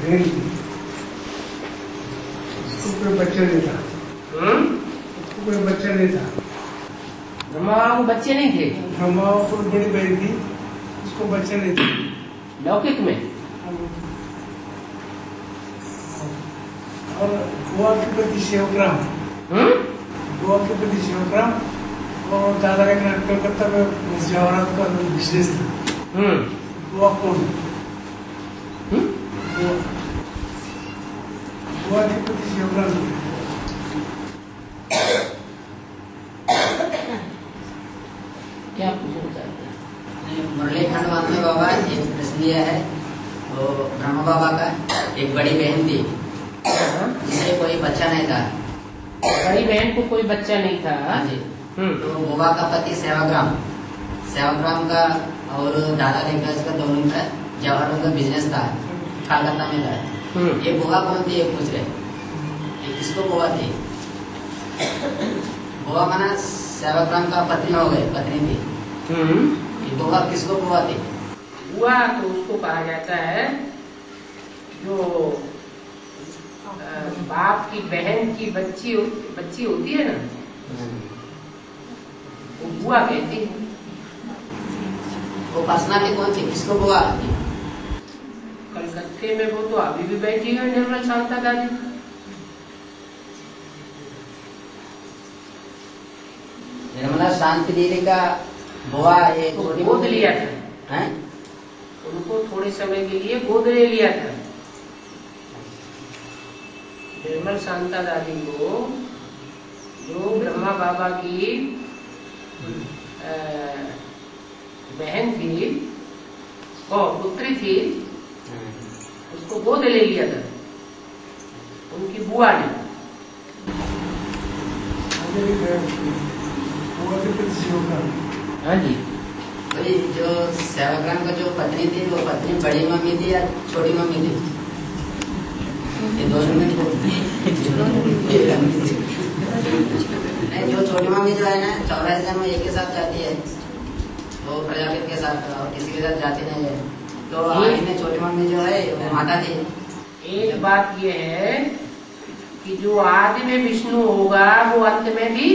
बहन थी, उसको कोई बच्चा नहीं था। उसको कोई बच्चा नहीं था। ब्रह्मा बाबा को बच्चे नहीं थे? ब्रह्मा बाबा को बड़ी बहन थी, उसको बच्चे नहीं थे। लौकिक में? और बुआ के प्रति सेवकराम, बुआ के प्रति सेवकराम, और दादा का कलकत्ता में जवाहरात का बिजनेस था। बुआ कौन? बुआ के प्रति सेवकराम। क्या पूछना चाहते हैं? मुरली खंडवाल में बाबा एक प्रश्न दिया है। तो ब्रह्मा बाबा का एक बड़ी बहन थी, जिसे कोई बच्चा नहीं था। बड़ी बहन को कोई बच्चा नहीं था? हाँ जी। तो बुआ का पति सेवाग्राम का और दादा देवराज का दोनों का जवाहर का बिजनेस था, कलकत्ता में था। ये बुआ कौन थी ये पूछ रहे, ये किसको बुआ थी? बुआ माना सेवाग्राम का पत्नी हो गई, पत्नी थी। ये बुआ किसको बुआ थी? बुआ तो उसको कहा जाता है जो बाप की बहन की बच्ची होती है ना, वो बुआ कहती है। वो पर्सनालिटी कौन थी, किसको बुआ थी? कलकत्ते में वो तो अभी भी बैठी है, निर्मल शांता दादी। निर्मला शांति दीदी का बुआ एक गोद लिया था, हैं? उनको थोड़े समय के लिए गोद ले लिया था। निर्मल शांता दादी को जो ब्रह्मा बाबा की बहन थी और पुत्री थी, उसको गोद ले लिया था उनकी बुआ ने। हाँ जी। भाई जो सेवाग्राम का जो पत्नी थी, वो पत्नी बड़ी मम्मी थी या छोटी मम्मी थी? ये दोनों में नहीं, जो छोटी मम्मी जो है ना 84 जन्म एक के साथ जाती है, वो प्रजापति के साथ, और किसी के साथ जाती नहीं है। तो आखिर में छोटी मम्मी जो है वो माता थी। एक बात ये है कि जो आदि में विष्णु होगा वो अंत में भी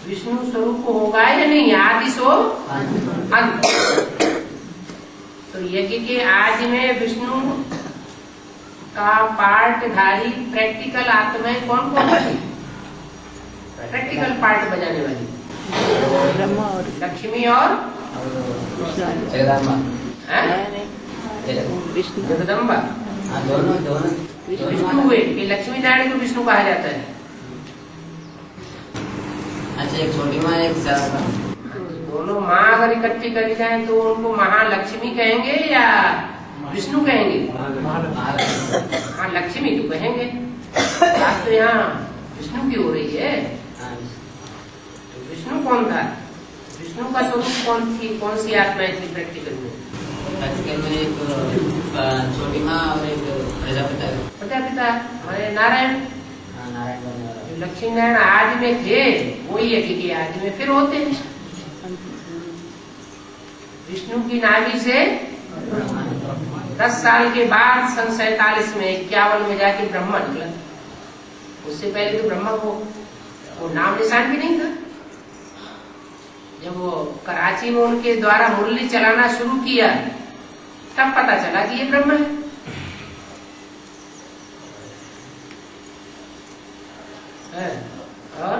विष्णु स्वरूप होगा या नहीं? आदि सो अंत। तो यज्ञ के आदि में विष्णु का पार्टधारी प्रैक्टिकल आत्माएं कौन कौन थी? प्रैक्टिकल पार्ट बजाने वाली लक्ष्मी और जगदम्बा। दोनों विष्णु हुए कि लक्ष्मी नारायण को विष्णु कहा जाता है। अच्छा, एक छोटी माँ एक सेवाग्राम, दोनों माँ अगर इकट्ठी करी जाए तो उनको महालक्ष्मी कहेंगे या विष्णु कहेंगे? हाँ, लक्ष्मी तो कहेंगे। बात तो यहाँ विष्णु की हो रही है। तो विष्णु कौन था? विष्णु का स्वरूप कौन सी आत्माएं थी प्रैक्टिकल में? प्रैक्टिकल में एक छोटी माँ और एक प्रजापिता हमारे नारायण। लक्ष्मी नारायण आदि में थे, वही यज्ञ के आदि में फिर होते हैं। विष्णु की नाभि से 10 साल के बाद सन 47 में 51 में जाके ब्रह्मा निकला। उससे पहले तो ब्रह्मा को वो नाम निशान भी नहीं था। जब वो कराची में उनके द्वारा मुरली चलाना शुरू किया तब पता चला कि ये ब्रह्मा है। और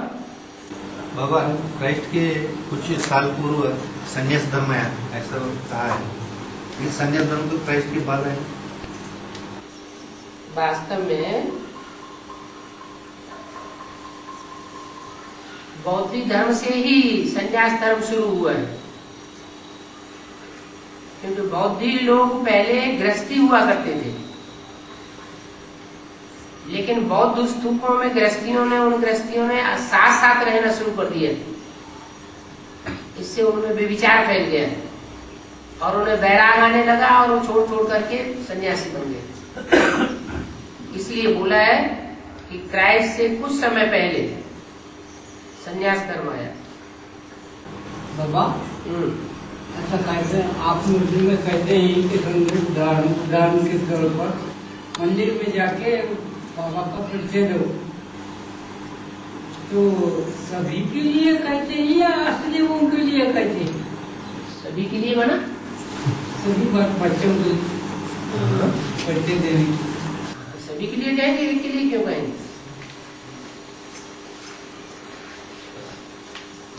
बाबा, क्राइस्ट के कुछ साल पूर्व संन्यास धर्म आया, ऐसा कहा है। ये संन्यास धर्म तो क्राइस्ट के बाद है। वास्तव में बौद्धिक धर्म से ही संन्यास धर्म शुरू हुआ है, क्योंकि बौद्धिक लोग पहले गृहस्थी हुआ करते थे, लेकिन बौद्ध स्तूपों में उन गृहस्थियों ने साथ साथ रहना शुरू कर दिया। इससे उनमें व्यभिचार फैल गया और उन्हें वैराग आने लगा और वो छोड़ छोड़ करके सन्यासी बन गए। इसलिए बोला है कि क्राइस्ट से कुछ समय पहले संन्यास धर्म आया। बाबा, अच्छा कहते हैं, आप मुस्लिम में कहते हैं कि दान के तौर पर मंदिर में जाके बाबा का परिचय दो, तो सभी के लिए कहते हैं या असली उनके लिए कहते हैं? सभी के लिए बना, सभी बच्चों को परिचय देने, सभी के लिए कहेंगे, एक के लिए क्यों कहेंगे?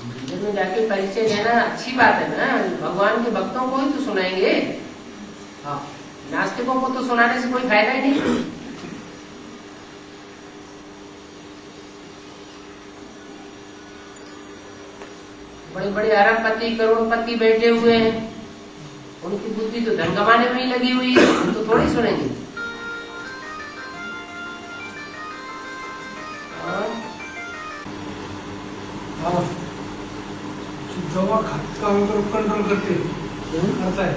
मंदिर में जाके परिचय देना अच्छी बात है ना, भगवान के भक्तों को ही तो सुनाएंगे। हाँ, नास्तिकों को तो सुनाने से कोई फायदा ही नहीं। बड़े बड़े अरबपति करोड़पति बैठे हुए हैं, उनकी बुद्धि तो धन कमाने में ही लगी हुई है, तो थोड़ी सुनेंगे। हाँ, दवा खाते काम को कंट्रोल करता है,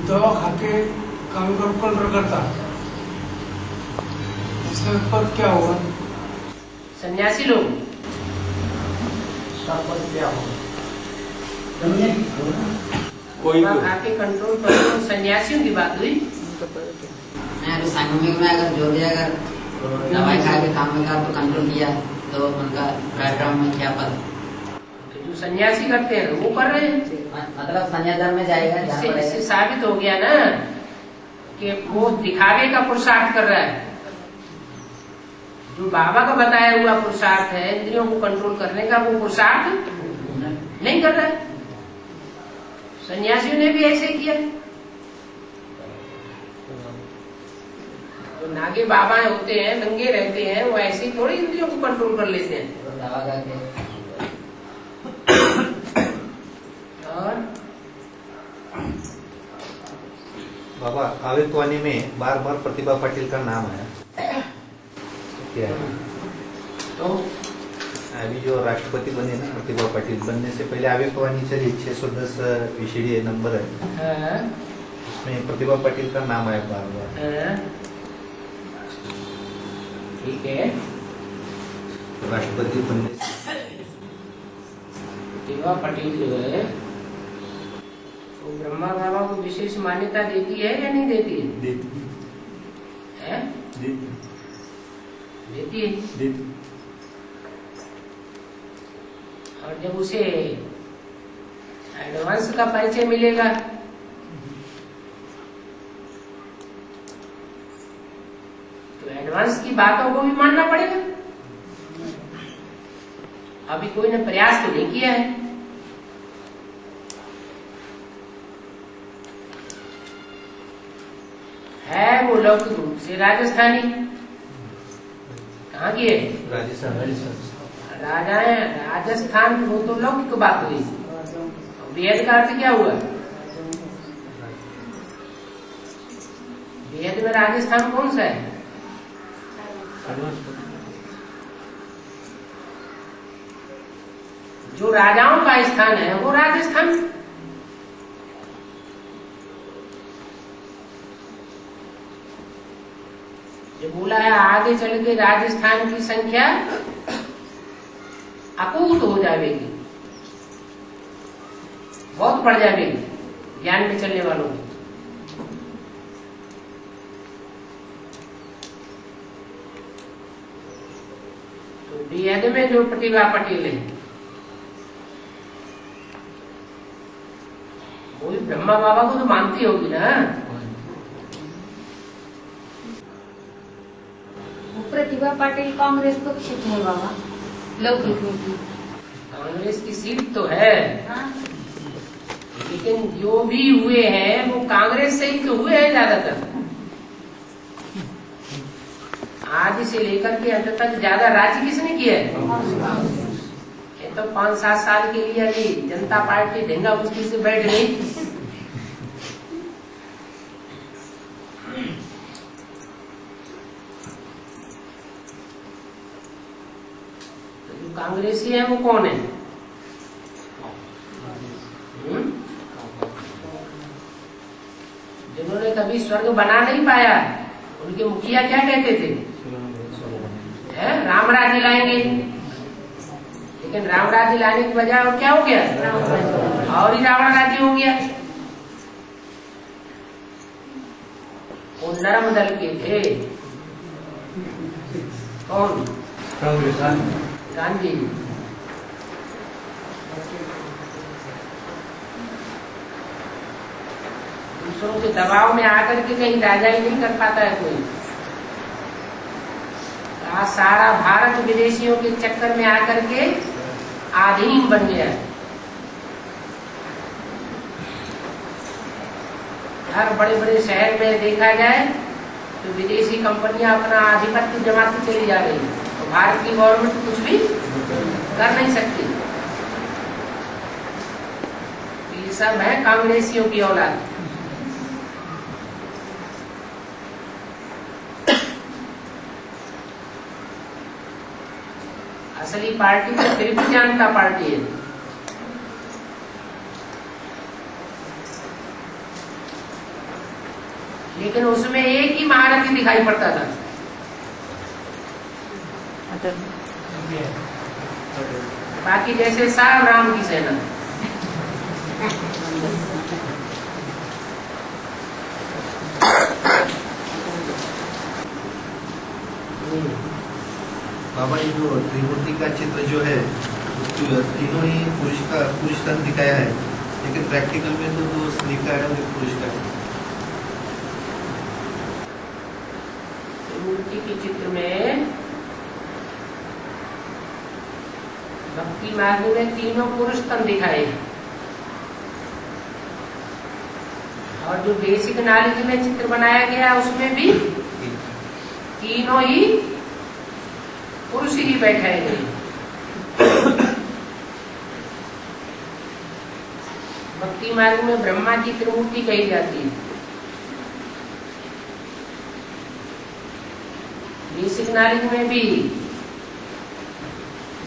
दवा खाके काम को कंट्रोल करता है, उसका पद क्या होगा? सन्यासी लोग पद क्या होगा? कोई खाके कंट्रोल करो, सन्यासियों की बात हुई। अभी संगमिक में अगर जो भी अगर दवाई खा के काम का तो कंट्रोल किया तो उनका बैकग्राउंड में क्या पद? जो सन्यासी करते हैं वो कर रहे हैं, मतलब संन्यास में जाएगा। इससे साबित हो गया ना कि वो दिखावे का पुरुषार्थ कर रहा है। जो बाबा का बताया हुआ पुरुषार्थ है इंद्रियों को कंट्रोल करने का, वो पुरुषार्थ नहीं कर रहा है। सन्यासियों ने भी ऐसे किया। जो नागे बाबा होते हैं, नंगे रहते हैं, वो ऐसे ही थोड़ी इंद्रियों को कंट्रोल कर लेते हैं। और बाबा आवेगवाणी में बार बार प्रतिभा पाटिल का नाम आया, क्या है? तो अभी जो राष्ट्रपति बने ना प्रतिभा पाटिल, बनने से पहले आवेगवाणी चली 610 विषय नंबर है, उसमें प्रतिभा पाटिल का नाम आया बार बार। ठीक है, राष्ट्रपति बनने से प्रतिभा पाटिल जो है वो ब्रह्मा बाबा को विशेष मान्यता देती है या नहीं देती है? देती है। और जब उसे एडवांस का परिचय मिलेगा तो एडवांस की बातों को भी मानना पड़ेगा। अभी कोई ने प्रयास तो नहीं किया है वो लौकिक रूप से राजस्थानी। कहाँ की है? राजस्थान, वो तो लौकिक बात हुई। वेद का अर्थ क्या हुआ? वेद में राजस्थान कौन सा है? जो राजाओं का स्थान है वो राजस्थान। जो बोला है आगे चल के राजस्थान की संख्या अकूत हो जाएगी, बहुत बढ़ जाएगी ज्ञान में चलने वालों की। तो वेद में जो प्रतिभा पाटिल है वो भी ब्रह्मा बाबा को तो मानती होगी ना। प्रतिभा पाटिल कांग्रेस पक्ष है बाबा, लौकिक नीति। कांग्रेस की सीट तो है, लेकिन जो भी हुए हैं वो कांग्रेस से ही तो हुए हैं ज्यादातर। आज से लेकर के अंत तक ज्यादा राज्य किसने किया है? ये तो 5-7 साल के लिए अभी जनता पार्टी ढेंगा मुश्किल से बैठ गई। तो जो कांग्रेसी है वो कौन है? जिन्होंने कभी स्वर्ग बना नहीं पाया, उनके मुखिया क्या कहते थे? राम राज्य लाएंगे, लेकिन राम राज्य लाने की बजाय और क्या हो गया? और ही रावण राज्य हो गया। वो नरम दल के थे, कौन? कांग्रेस गांधी। दूसरों के दबाव में आकर के कहीं राजा ही नहीं कर पाता है कोई। आज सारा भारत विदेशियों के चक्कर में आकर के आधीन बन गया है। हर बड़े बड़े शहर में देखा जाए तो विदेशी कंपनियां अपना आधिपत्य जमाती चली जा रही है, तो भारत की गवर्नमेंट कुछ भी कर नहीं सकती। ये सब है कांग्रेसियों की औलाद। असली पार्टी तो फिर भी जनता पार्टी है। लेकिन उसमें एक ही महारथी दिखाई पड़ता था, बाकी जैसे सब राम की सेना। बाबा ये जो त्रिमूर्ति का चित्र जो है तीनों ही पुरुष तन दिखाया है, लेकिन प्रैक्टिकल में तो जो स्त्री का है वो पुरुष का है। त्रिमूर्ति के चित्र में भक्ति मार्ग में तीनों पुरुष तन दिखाए, और जो बेसिक नॉलेज में चित्र बनाया गया उसमें भी तीनों ही पुरुष ही बैठाए गए। भक्ति मार्ग में ब्रह्मा की त्रिमूर्ति कही जाती है। बेसिक नॉलेज में भी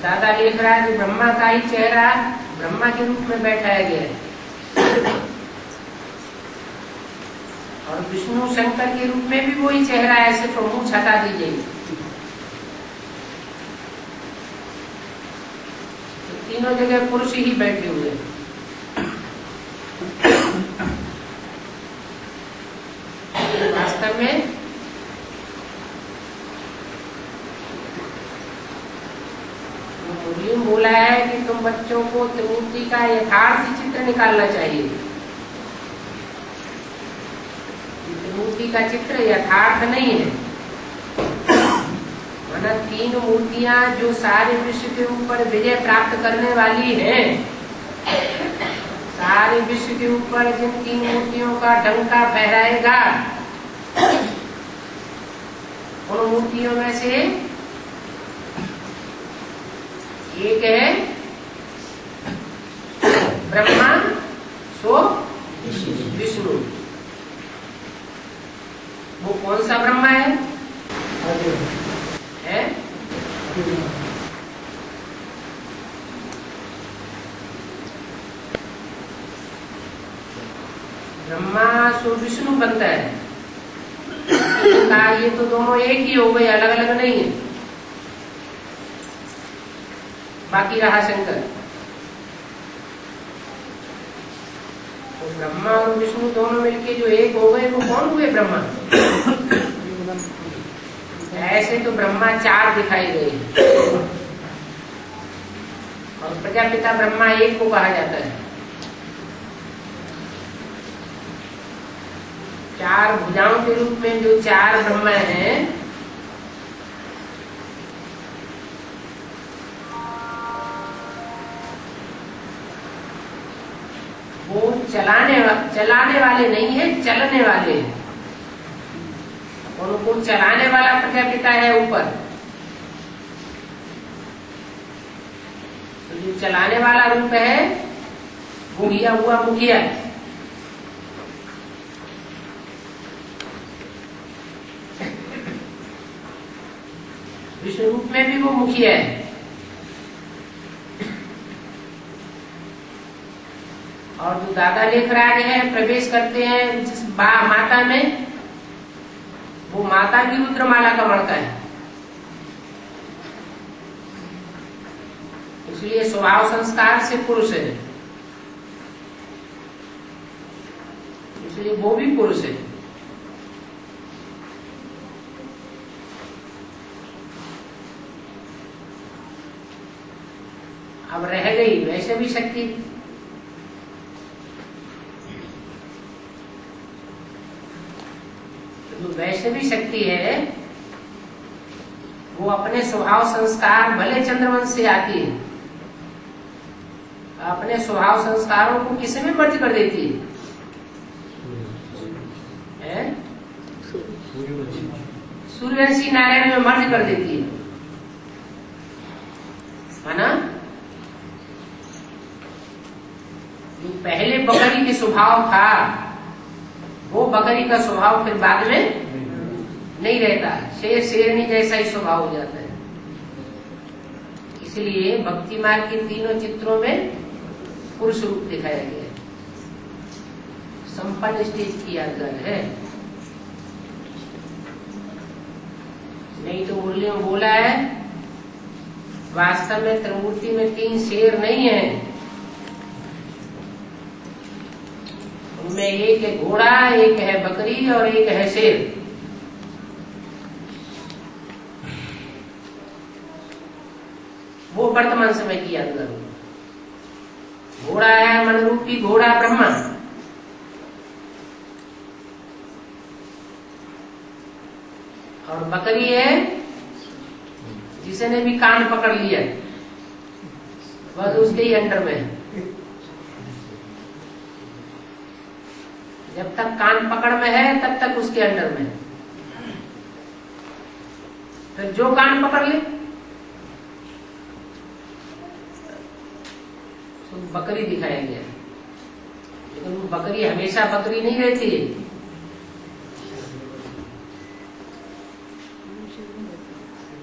दादा लिख रहा है कि ब्रह्मा का ही चेहरा ब्रह्मा के रूप में बैठाया गया है, और विष्णु शंकर के रूप में भी वही चेहरा है, ऐसे तो मुंह हटा दीजिए। तीनों जगह पुरुष ही बैठे हुए। वास्तव में मुनीम बोला है कि तुम बच्चों को त्रिमूर्ति का यथार्थ चित्र निकालना चाहिए। त्रिमूर्ति का चित्र यथार्थ नहीं है, वरना तीन मूर्तियां जो सारे विश्व के ऊपर विजय प्राप्त करने वाली हैं, सारे विश्व के ऊपर जिन तीन मूर्तियों का डंका फहराएगा, उन मूर्तियों में से एक है ब्रह्मा, सो विष्णु। वो कौन सा ब्रह्मा है? ब्रह्मा सो विष्णु बनता है। ये तो दोनों एक ही हो गए, अलग अलग नहीं है। बाकी रहा शंकर। तो ब्रह्मा और विष्णु दोनों मिलके जो एक हो गए, वो कौन हुए? ब्रह्मा। ऐसे तो ब्रह्मा चार दिखाई गए, और प्रजापिता ब्रह्मा एक को कहा जाता है। चार भुजाओं के रूप में जो चार ब्रह्मा हैं, वो चलाने वाले नहीं है, चलने वाले हैं। उनको चलाने वाला प्रजापिता है ऊपर, तो जो चलाने वाला रूप है वो किया हुआ मुखिया है। विष्णु रूप में भी वो मुखिया है। और जो दादा लेख राग है, प्रवेश करते हैं जिस माता में, वो माता भी रुद्रमाला का मणका है। इसलिए स्वभाव संस्कार से पुरुष है। इसलिए वो भी पुरुष है। अब रह गई वैश्वी शक्ति। जो वैश्वी शक्ति है वो अपने स्वभाव संस्कार भले चंद्रवंश से आती है, अपने स्वभाव संस्कारों को किसी में मर्ज कर देती है? सूर्यवंशी नारायण में मर्ज कर देती है ना। जो पहले बकरी के स्वभाव था वो बकरी का स्वभाव फिर बाद में नहीं रहता, शेर शेरनी जैसा ही स्वभाव हो जाता है। इसलिए भक्ति मार्ग के तीनों चित्रों में पुरुष रूप दिखाया गया है। संपन्न स्टेज की यादगार है। नहीं तो मुरली में बोला है वास्तव में त्रिमूर्ति में 3 शेर नहीं है, उनमें एक है घोड़ा, एक है बकरी और एक है शेर। वो वर्तमान समय की यादगार। घोड़ा है मन रूपी घोड़ा ब्रह्मा, और बकरी है जिसने भी कान पकड़ लिया बस उसके ही अंडर में है। जब तक कान पकड़ में है तब तक उसके अंडर में है। फिर जो कान पकड़ ले तो बकरी दिखाया गया, लेकिन वो बकरी हमेशा बकरी नहीं रहती है।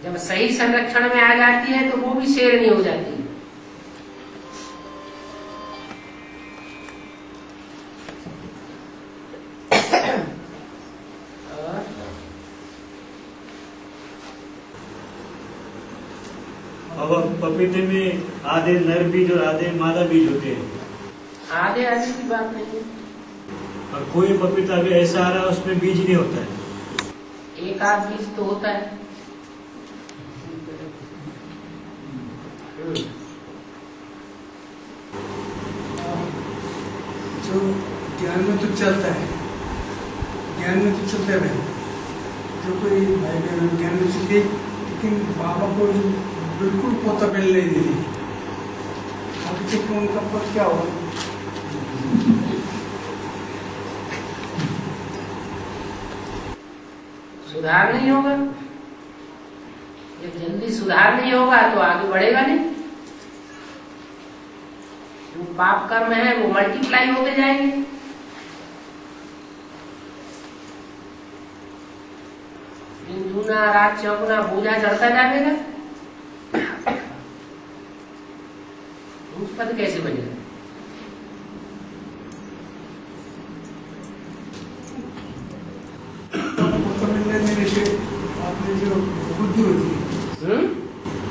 जब सही संरक्षण में आ जाती है तो वो भी शेरनी हो जाती है। पपीते में आधे नर बीज और आधे मादा बीज होते हैं। आधे आधे की बात नहीं है। और कोई पपीता भी ऐसा आ रहा है उसमें बीज नहीं होता है। एक आध बीज तो होता है। जो ज्ञान में तो चलता है, ज्ञान में तो चलता है भाई, जो कोई भाई बहन ज्ञान में चलती, लेकिन बाबा को बिल्कुल पोता मिल नहीं देती। अभी तक उनका पद क्या होगा? सुधार नहीं होगा। जब जल्दी सुधार नहीं होगा तो आगे बढ़ेगा नहीं। जो पाप कर्म है वो मल्टीप्लाई होते जाएंगे। दिन दूना रात चौगुना बोझा चढ़ता जाएगा। उस पद कैसे बनेगा? पोता मिलने देने से आपने जो बुद्धि होती है,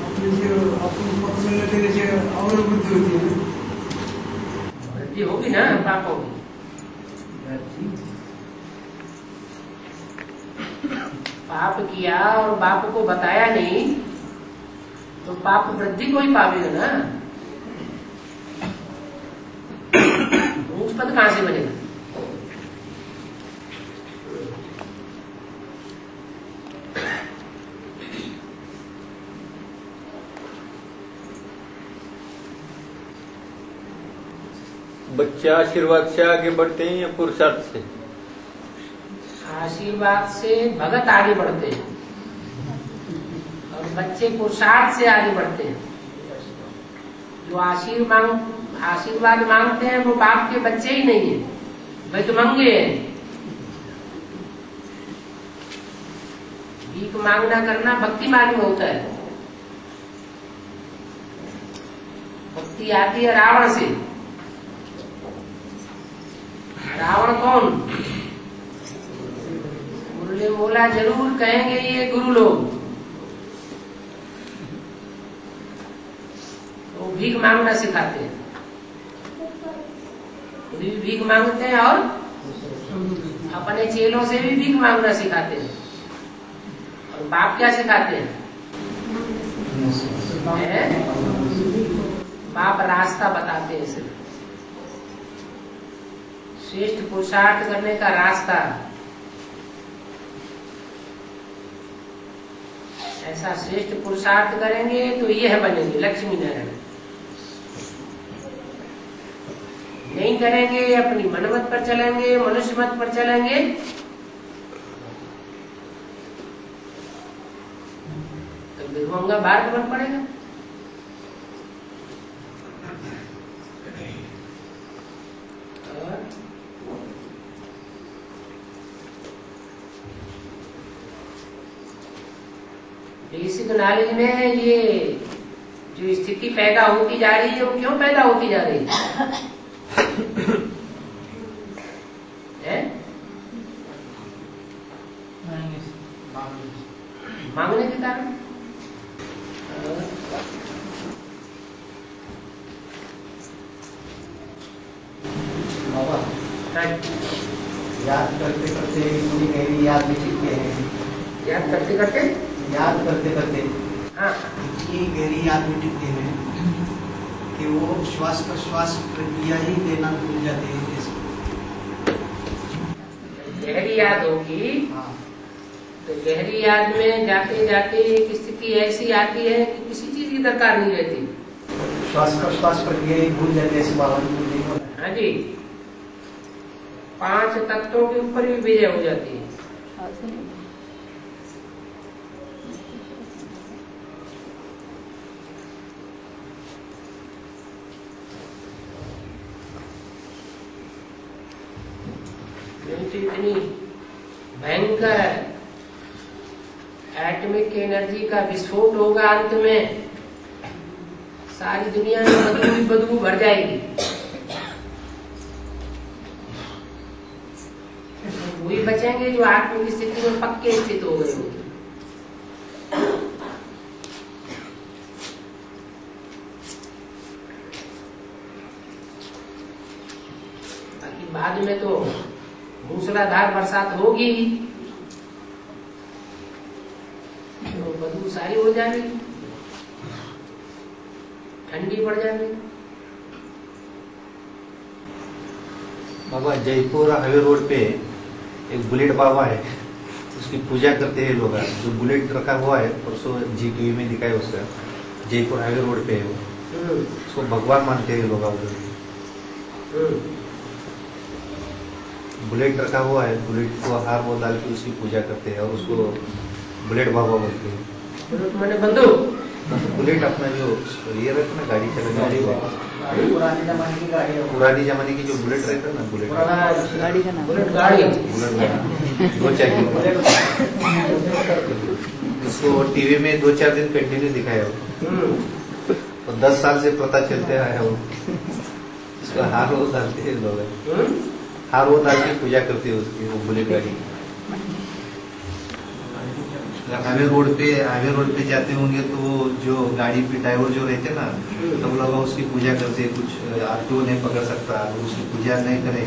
आपने जो आपको पोता मिलने देने से और बुद्धि होती है, वृद्धि होगी ना, पाप होगी। पाप किया और बाप को बताया नहीं तो पाप वृद्धि को ही पावेगा ना। ऊंच पद कहां से बनेगा? बच्चे आशीर्वाद से आगे बढ़ते हैं या पुरुषार्थ से? आशीर्वाद से भगत आगे बढ़ते हैं और बच्चे पुरुषार्थ से आगे बढ़ते हैं। जो आशीर्वाद मांगते हैं वो बाप के बच्चे ही नहीं है, भिखमंगे हैं। भीख मांगना करना भक्ति मार्ग में होता है। भक्ति आती है रावण से। रावण कौन? मुरली बोला जरूर कहेंगे ये गुरु लोग। तो भीख मांगना सिखाते हैं, खुद भी भीख मांगते हैं और अपने चेलों से भी भीख मांगना सिखाते हैं। और बाप क्या सिखाते हैं? बाप रास्ता बताते हैं सिर्फ, श्रेष्ठ पुरुषार्थ करने का रास्ता। ऐसा श्रेष्ठ पुरुषार्थ करेंगे तो यह बनेंगे लक्ष्मी नारायण। नहीं करेंगे, अपनी मनमत पर चलेंगे, मनुष्य मत पर चलेंगे, तो विध्वंगा बार बन पड़ेगा। बेसिक नॉलेज में ये जो स्थिति पैदा होती जा रही है, वो क्यों पैदा होती जा रही है? मांगने के कारण। याद करते करते पूरी गहरी याद में चिपके हैं। याद करते करते हाँ, इतनी गहरी याद में टिकते हैं कि वो श्वास प्रश्वास प्रक्रिया ही देना भूल जाते हैं। गहरी याद होगी हाँ, तो गहरी याद में जाते जाते एक स्थिति ऐसी आती है कि किसी चीज की दरकार नहीं रहती। श्वास प्रश्वास प्रक्रिया ही भूल जाते हैं। ऐसे बाबा जी नहीं होता। हाँ जी, 5 तत्वों के ऊपर भी विजय हो जाती है। इतनी भयंकर एटॉमिक एनर्जी का विस्फोट होगा, अंत में सारी दुनिया में बदबू भर जाएगी। वही बचेंगे जो आत्मिक स्थिति में पक्के स्थित हो गए होंगे। बाकी बाद में तो मूसलाधार बरसात होगी तो बदबू सारी हो जाएगी, ठंडी पड़ जाएगी। बाबा जयपुर हाईवे रोड पे एक बुलेट बाबा है, उसकी पूजा करते हैं लोग। जो बुलेट रखा हुआ है, परसों जी टीवी में दिखाया उसका, जयपुर हाईवे रोड पे है वो। उसको भगवान मानते हैं लोग उधर। बुलेट रखा हुआ है, बुलेट को हार वो डाल के उसकी पूजा करते हैं और उसको बुलेट बाबा बोलते हैं। मैंने बंधु बुलेट अपना जो ये रहता ना, गाड़ी चलाने वाली पुराने जमाने की गाड़ी है। पुरानी जमाने की जो बुलेट रहता ना, बुलेट गाड़ी का नाम बुलेट गाड़ी, दो चाहिए उसको टीवी में 2-4 दिन कंटिन्यू दिखाया तो 10 साल से पता चलते आया वो। इसका हार वो डालते हैं लोग, हार वो डाल के पूजा करते हैं उसकी, वो बुलेट गाड़ी। हाईवे रोड पे जाते होंगे तो वो जो गाड़ी पे ड्राइवर जो रहते ना, सब लोग उसकी पूजा करते हैं। कुछ आरटीओ नहीं पकड़ सकता, उसकी पूजा नहीं करे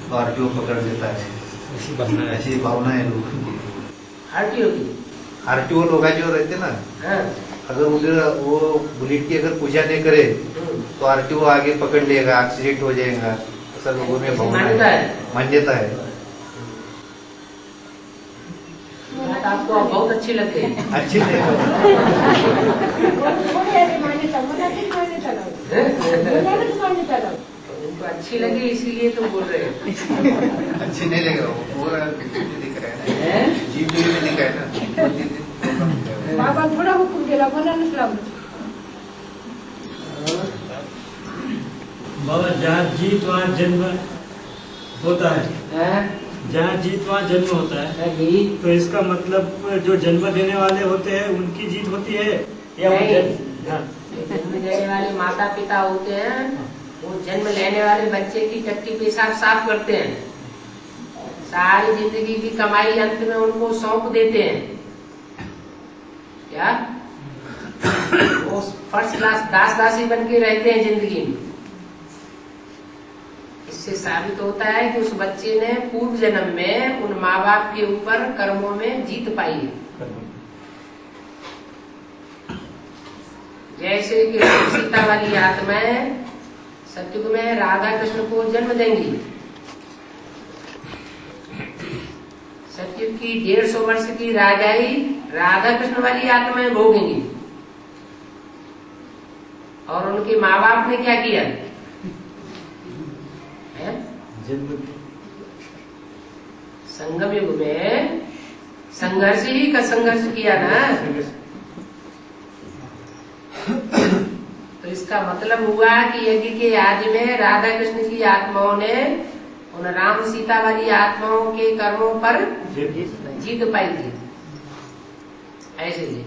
तो आरटीओ पकड़ लेता है। ऐसी भावना है लोगों की। आरटीओ लोग जो रहते ना, अगर उधर वो बुलेट की अगर पूजा नहीं करे तो आरटीओ आगे पकड़ लेगा, एक्सीडेंट हो जाएगा। ऐसा लोगों में मान्यता है। आपको बहुत अच्छी लगती है। अच्छी नहीं उनको अच्छी लगी इसीलिए तुम बोल रहे हो। अच्छी नहीं लग रहा, पूरा दिख रहा है, जी टीवी में दिखा है ना। बाबा थोड़ा हुकुम केला बनानच लागलो. बाबा जहाँ जीत वहाँ जन्म होता है, जहाँ जीत वहाँ जन्म होता है, तो इसका मतलब जो जन्म देने वाले होते हैं उनकी जीत होती है या जन्म देने वाले माता पिता होते हैं, वो जन्म लेने वाले बच्चे की टट्टी पेशाब साफ करते हैं, सारी जिंदगी की कमाई अंत में उनको सौंप देते हैं। क्या वो फर्स्ट क्लास दास दासी बन के रहते हैं जिंदगी में। इससे साबित होता है कि उस बच्चे ने पूर्व जन्म में उन माँ बाप के ऊपर कर्मों में जीत पाई है। जैसे कि सीता वाली आत्माएं सतयुग में राधा कृष्ण को जन्म देंगी, सतयुग की 150 वर्ष की राजाई राधा कृष्ण वाली आत्माएं भोगेंगी। और उनके माँ बाप ने क्या किया है? संगम युग में संघर्ष ही का संघर्ष किया ना। तो इसका मतलब हुआ कि यज्ञ के आदि में राधा कृष्ण की आत्माओं ने उन राम सीता वाली आत्माओं के कर्मों पर जीत पाई थी। ऐसे ही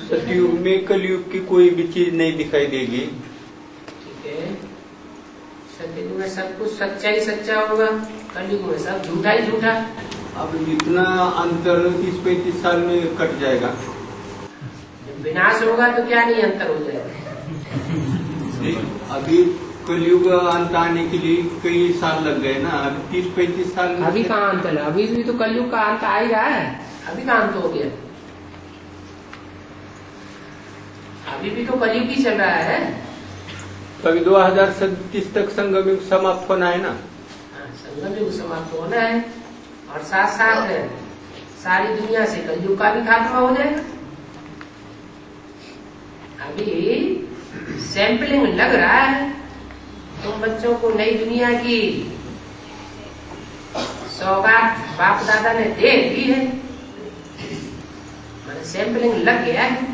सतयुग में कलयुग की कोई भी चीज नहीं दिखाई देगी। ठीक है, सतयुग में सब कुछ सच्चा ही सच्चा होगा, कलयुग में सब झूठा ही झूठा। अब इतना अंतर 30-35 साल में कट जाएगा। जब विनाश होगा तो क्या नहीं अंतर हो जाएगा। अभी कलयुग अंत आने के लिए कई साल लग गए ना, अभी 30-35 साल में अभी कहाँ अंत है? अभी भी तो कलयुग का अंत आ ही रहा है। अभी कहाँ अंत हो गया? अभी भी तो कलयुग ही चल रहा है। अभी 2037 तक संगम युग समाप्त होना है ना। संगम युग समाप्त होना है और साथ साथ सारी दुनिया से कलयुग का भी खात्मा हो जाएगा। अभी सैंपलिंग लग रहा है। तुम बच्चों को नई दुनिया की सौगात बाप दादा ने दे दी है, मैंने सैंपलिंग लग गया है,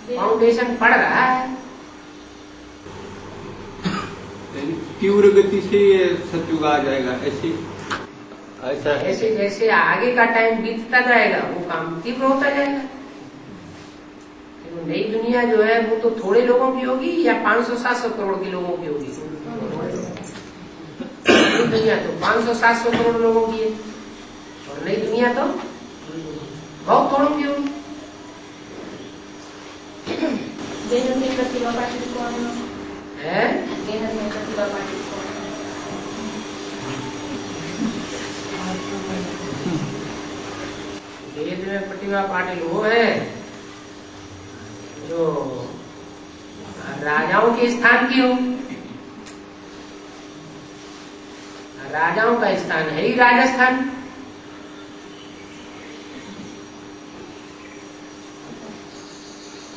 फाउंडेशन पड़ रहा है। तीव्र गति से सतयुग आ जाएगा। ऐसे जैसे आगे का टाइम बीतता जाएगा वो काम तीव्र होता जाएगा। तो नई दुनिया जो है वो तो थोड़े लोगों की होगी या 500-700 करोड़ के लोगों की होगी। नई दुनिया तो 500-700 करोड़ लोगों की है और नई दुनिया तो बहुत थोड़ों की होगी। वेद में प्रतिभा पाटिल कौन है? वेद में प्रतिभा पाटिल कौन? वेद में प्रतिभा पाटिल वो है जो राजाओं के स्थान की हो। राजाओं का स्थान है ही राजस्थान।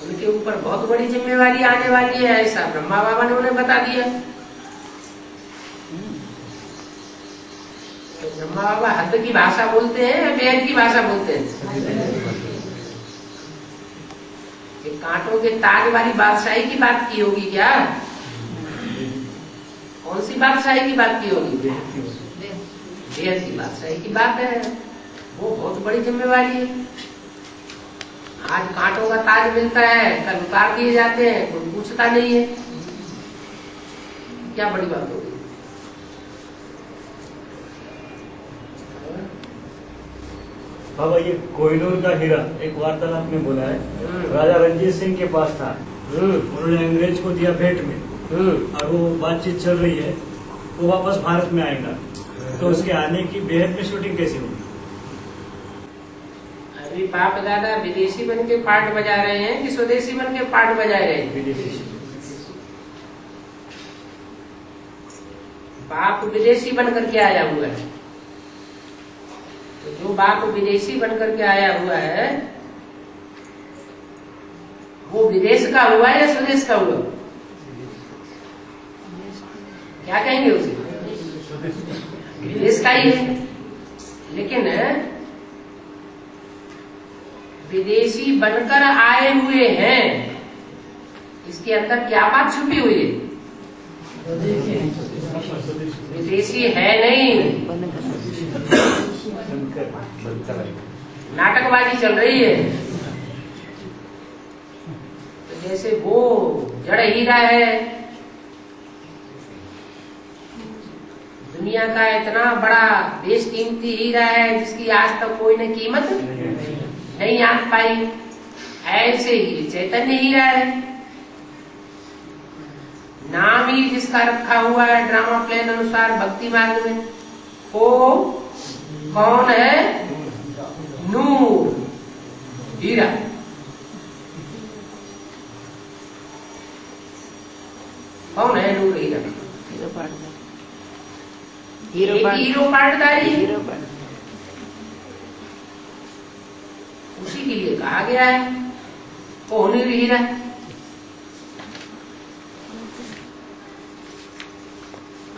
उनके ऊपर बहुत बड़ी जिम्मेवारी आने वाली है, ऐसा ब्रह्मा बाबा ने उन्हें बता दिया। तो ब्रह्मा बाबा हद की भाषा बोलते हैं या वेद की भाषा बोलते हैं? कि कांटों के ताज वाली बादशाही की बात की होगी क्या? कौन सी बादशाही की बात की होगी? वेद की बादशाही की बात है। वो बहुत बड़ी जिम्मेवारी है। आज कांटों का ताज मिलता है, कल उतार दिए जाते हैं, कोई पूछता नहीं है। क्या बड़ी बात होगी? बाबा ये कोहिनूर का हीरा एक वार्तालाप में बोला है, राजा रणजीत सिंह के पास था, उन्होंने अंग्रेज को दिया भेंट में और वो बातचीत चल रही है, वो वापस भारत में आएगा तो उसके आने की बेहद में शूटिंग कैसे होगी? अभी बाप दादा विदेशी बन के पार्ट बजा रहे हैं कि स्वदेशी बन के पार्ट बजा रहे हैं? विदेशी। बाप विदेशी बन करके आया हुआ है। तो जो बाप विदेशी बन करके आया हुआ है वो विदेश का हुआ या स्वदेश का हुआ? क्या कहेंगे उसे? विदेश का ही है। लेकिन विदेशी बनकर आए हुए हैं, इसके अंदर क्या बात छुपी हुई है? विदेशी है नहीं, नाटकबाजी चल रही है। तो जैसे वो जड़ हीरा है, दुनिया का इतना बड़ा बेशकीमती हीरा है जिसकी आज तक कोई ने कीमत नहीं नहीं आंक पाई। ऐसे ही चैतन्य हीरा है, नाम ही जिसका रखा हुआ है ड्रामा प्लान अनुसार भक्ति मार्ग में, वो कौन है? नूर, हीरा। कौन है नूर हीरा? हीरो पाटदारी, उसी के लिए कहा गया है कौन हीरा।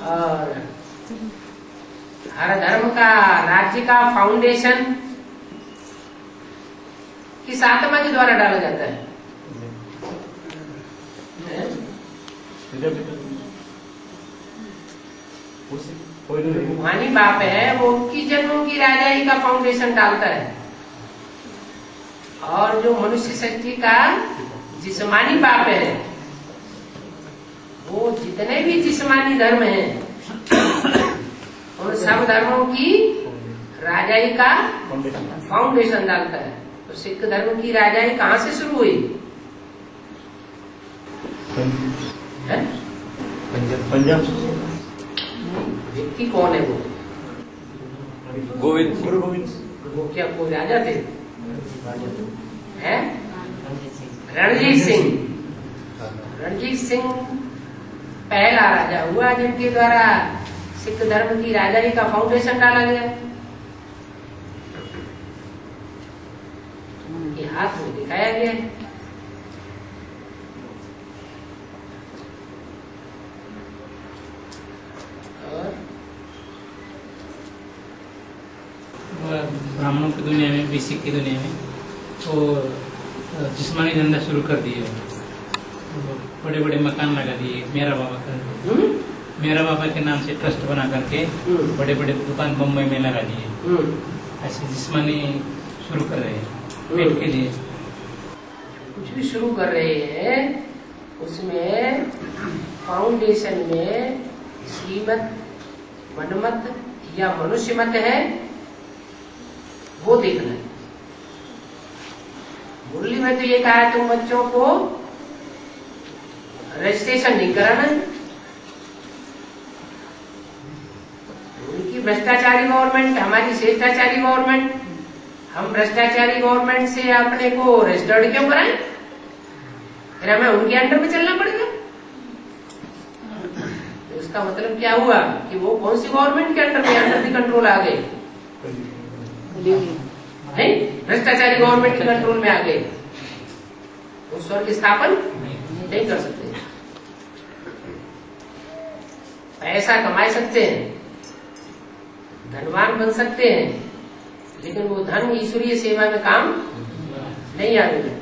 और हर धर्म का, राज्य का फाउंडेशन किस आत्मा के द्वारा डाला जाता है? रूहानी बाप है, वो उनकी जन्मों की राजाई का फाउंडेशन डालता है। और जो मनुष्य शक्ति का जिस्मानी बाप है, वो जितने भी जिस्मानी धर्म हैं उन सब धर्मों की राजाई का फाउंडेशन डालता है। तो सिख धर्म की राजाई कहाँ से शुरू हुई? पंजाब। व्यक्ति कौन है वो? गोविंद, गुरु गोविंद। वो क्या कोई राजा थे? हैं? रणजीत सिंह। रणजीत सिंह पहला राजा हुआ जिनके द्वारा सिख धर्म की राजाई का फाउंडेशन डाला गया। ये हाथ में दिखाया गया है। ब्राह्मणों की दुनिया में भी, सिख की दुनिया में वो जिस्मानी धंधा शुरू कर दिए। बड़े बड़े मकान लगा दिए। मेरा बाबा के नाम से ट्रस्ट बना करके बड़े बड़े दुकान बम्बई में लगा दिए। ऐसे जिस्मानी शुरू कर रहे हैं पेट के लिए। कुछ भी शुरू कर रहे हैं उसमें फाउंडेशन में श्रीमत, मनमत या मनुष्य मत है, वो देखना है। मुरली में तो ये कहा है तुम बच्चों को रजिस्ट्रेशन नहीं कराना है। उनकी भ्रष्टाचारी गवर्नमेंट, हमारी शिष्टाचारी गवर्नमेंट, हम भ्रष्टाचारी गवर्नमेंट से अपने को रजिस्टर्ड क्यों कराएं? फिर हमें उनके अंडर में चलना पड़ेगा। तो इसका मतलब क्या हुआ कि वो कौन सी गवर्नमेंट के अंडर में, अंडर दी कंट्रोल आ गए? नहीं, भ्रष्टाचारी गवर्नमेंट के कंट्रोल में आ गए। वो स्वर्ग स्थापन नहीं कर सकते। पैसा कमा सकते हैं, धनवान बन सकते हैं, लेकिन वो धन ईश्वरीय सेवा में काम नहीं आएगा।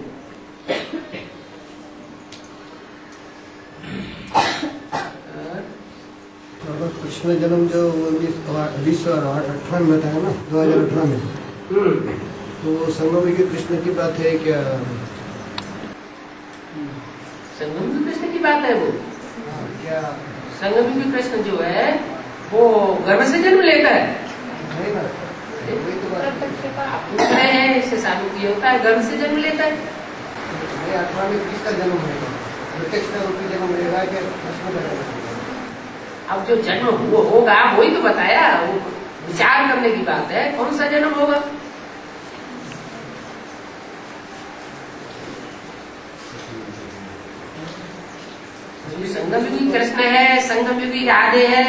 कृष्ण जन्म जो 1918 में था ना, 2018 में, तो संगम के कृष्ण की बात है क्या? संगम की कृष्ण की बात है वो? क्या संगम की कृष्ण जो है वो गर्भ से जन्म लेता है? नहीं ना, वही तो बात आप पूछ रहे हैं, इससे साबित ये होता है गर्भ से जन्म लेता है। 18 में किसका जन्म होगा? प्रत्यक्ष रूपी जन्म लेगा क्या कृष्ण का जन्म? अब जो जन्म वो होगा वही तो बताया, वो विचार करने की बात है, कौन सा जन्म होगा। जो संगम युगी कृष्ण है, संगम युगी राधे है,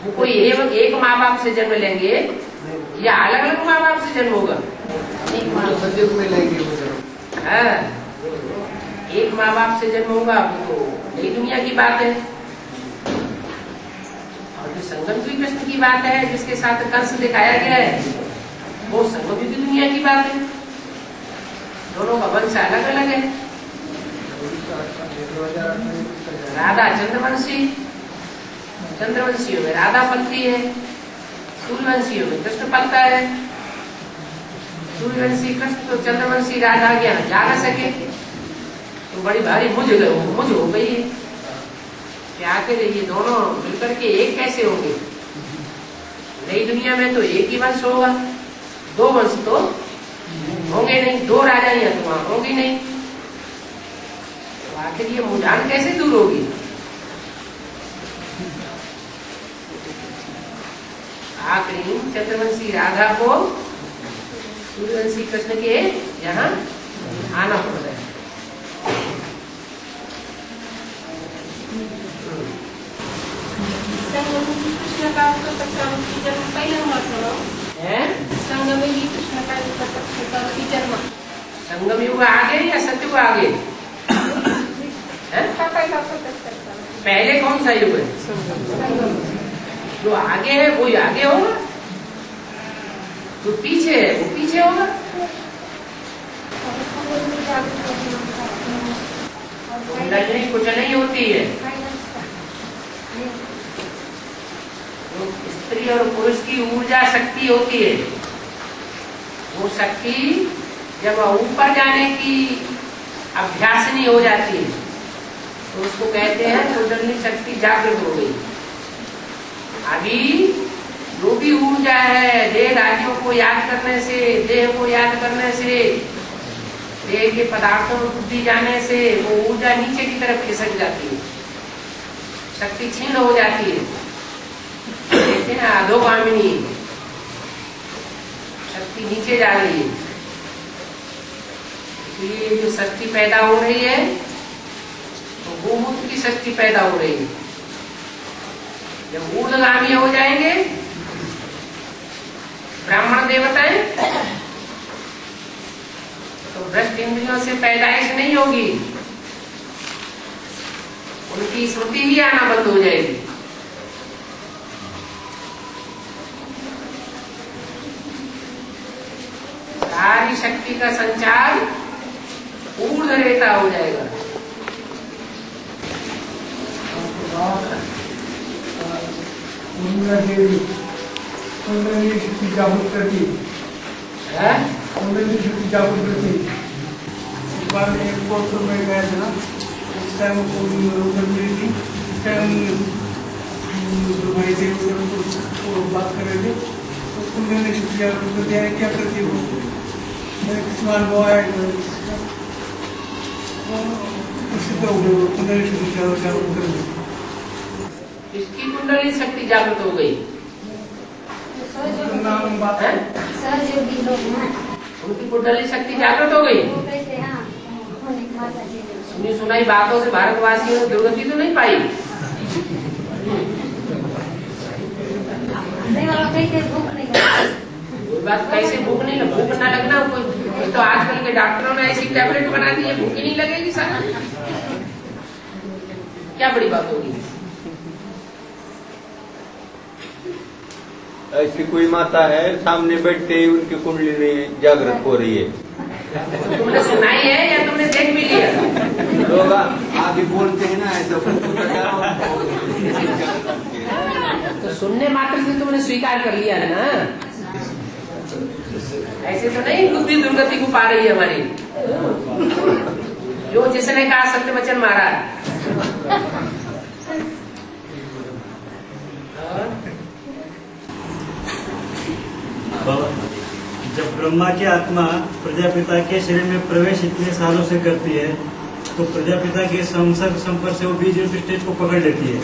वो कोई एक माँ बाप से जन्म लेंगे या अलग अलग माँ बाप से जन्म होगा? सतयुग में लेंगे वो जन्म। हाँ, एक माँ बाप से जन्म होगा, वो तो नई दुनिया की बात है। और जो संगम युगी कृष्ण की बात है, जिसके साथ कंस दिखाया गया है, वो संगम युगी दुनिया की बात है। दोनों का वंश अलग अलग है। राधा चंद्रवंशी, चंद्रवंशियों में राधा पलती है, सूर्यवंशियों में कृष्ण पलता है। सूर्यवंशी कृष्ण तो चंद्रवंशी राधा के यहाँ जा न सके, तो बड़ी भारी मुझ हो गई है कि आखिर ये दोनों मिलकर के एक कैसे होंगे। नई दुनिया में तो एक ही वंश होगा, दो वंश तो होंगे नहीं, दो राजा ही हैं तो वहां होंगी नहीं। तो आखिर ये मुझान कैसे दूर होगी? आखिरी चंद्रवंशी राधा को सूर्यवंशी कृष्ण के यहाँ आना पड़ रहा है। संगमेली कृष्ण का जन्म पहले हुआ था। संगमेली कृष्ण का जन्म संगम युग आगे या सतयुग आगे? पहले कौन सा युग है? जो आगे है वो आगे होगा, जो पीछे है वो पीछे होगा। कुंडली कुछ नहीं होती है। जो स्त्री और पुरुष की ऊर्जा शक्ति होती है, वो शक्ति जब ऊपर जाने की अभ्यासनी हो जाती है तो उसको कहते हैं कुंडली शक्ति जागृत हो गई। अभी जो भी ऊर्जा है देह राज्यों को याद करने से, देह को याद करने से, देह के पदार्थों में बुद्धि जाने से वो ऊर्जा नीचे की तरफ खिसक जाती है, शक्ति छीन हो जाती है। कहते हैं अधोगामिनी शक्ति नीचे जा रही है। इसलिए जो शक्ति पैदा हो रही है तो गोमूत्र की शक्ति पैदा हो रही है। जब ऊर्ध्वगामी हो जाएंगे ब्राह्मण देवताएं तो भ्रष्ट इंद्रियों से पैदाइश नहीं होगी, उनकी स्मृति ही आना बंद हो जाएगी। सारी शक्ति का संचार ऊर्ध्व रेता हो जाएगा। देवी कुंडली शक्ति जागृत करती, कुंडली शक्ति जागृत करती। एक बार एक कोर्ट में गया था, उस टाइम उधर मिली थी। उस टाइम भाई थे वो बात कर रहे थे, तो कुंडली शक्ति जागृत करती है। क्या करती वो? मेरे कुछ अनुभव आया उसी तरह कुंडली शक्ति जागृत करती। इसकी कुंडली शक्ति जागृत हो गई। सहयोगी लोग उनकी कुंडली शक्ति जागृत हो गई। सुनी सुनाई बातों से भारतवासियों ने दुर्गति तो नहीं पाई। बात कैसे भूख नहीं लग, भूख ना लगना कोई तो आजकल के डॉक्टरों ने ऐसी टैबलेट बना दी है भूख ही नहीं लगेगी सर। क्या बड़ी बात होगी? ऐसी कोई माता है सामने बैठते ही उनकी कुंडली जागृत हो रही है। तुमने सुनाई है या तुमने देख भी लिया? लोग आगे बोलते हैं ना ऐसा तो सुनने मात्र से तुमने स्वीकार कर लिया ना, ऐसे तो नहीं बुद्धि दुर्गति को पा रही है हमारी। जो जिसने कहा सत्य वचन महाराज। जब ब्रह्मा की आत्मा प्रजापिता के शरीर में प्रवेश इतने सालों से करती है तो प्रजापिता के संपर्क से वो बीज स्टेज को पकड़ लेती है।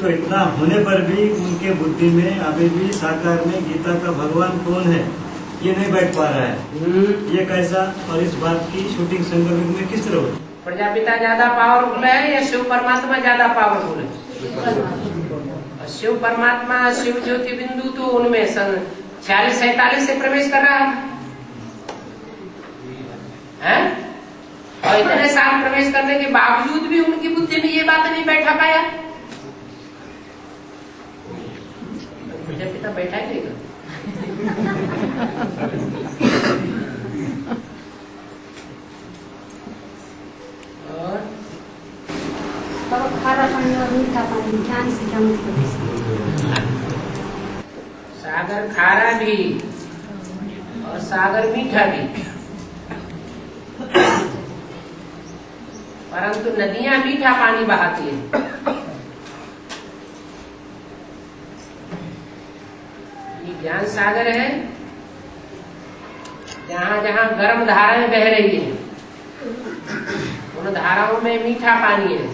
तो इतना होने पर भी उनके बुद्धि में अभी भी साकार में गीता का भगवान कौन है ये नहीं बैठ पा रहा है। ये कैसा? और इस बात की शूटिंग संगम में किस तरह होती? प्रजापिता ज्यादा पावरफुल है या शिव परमात्मा ज्यादा पावरफुल है? शिव परमात्मा शिव ज्योति बिंदु तो उनमें 46-47 से प्रवेश कर रहा है? और इतने साल प्रवेश करने के बावजूद भी उनकी बुद्धि में ये बात नहीं बैठा पाया। प्रजापिता बैठा ही नहीं। और खारा पानी और मीठा पानी ध्यान से क्या मतलब? सागर खारा भी और सागर मीठा भी, परंतु नदियां मीठा पानी बहाती है। ये ज्ञान सागर है, जहाँ जहाँ गर्म धाराएं बह रही है उन धाराओं में मीठा पानी है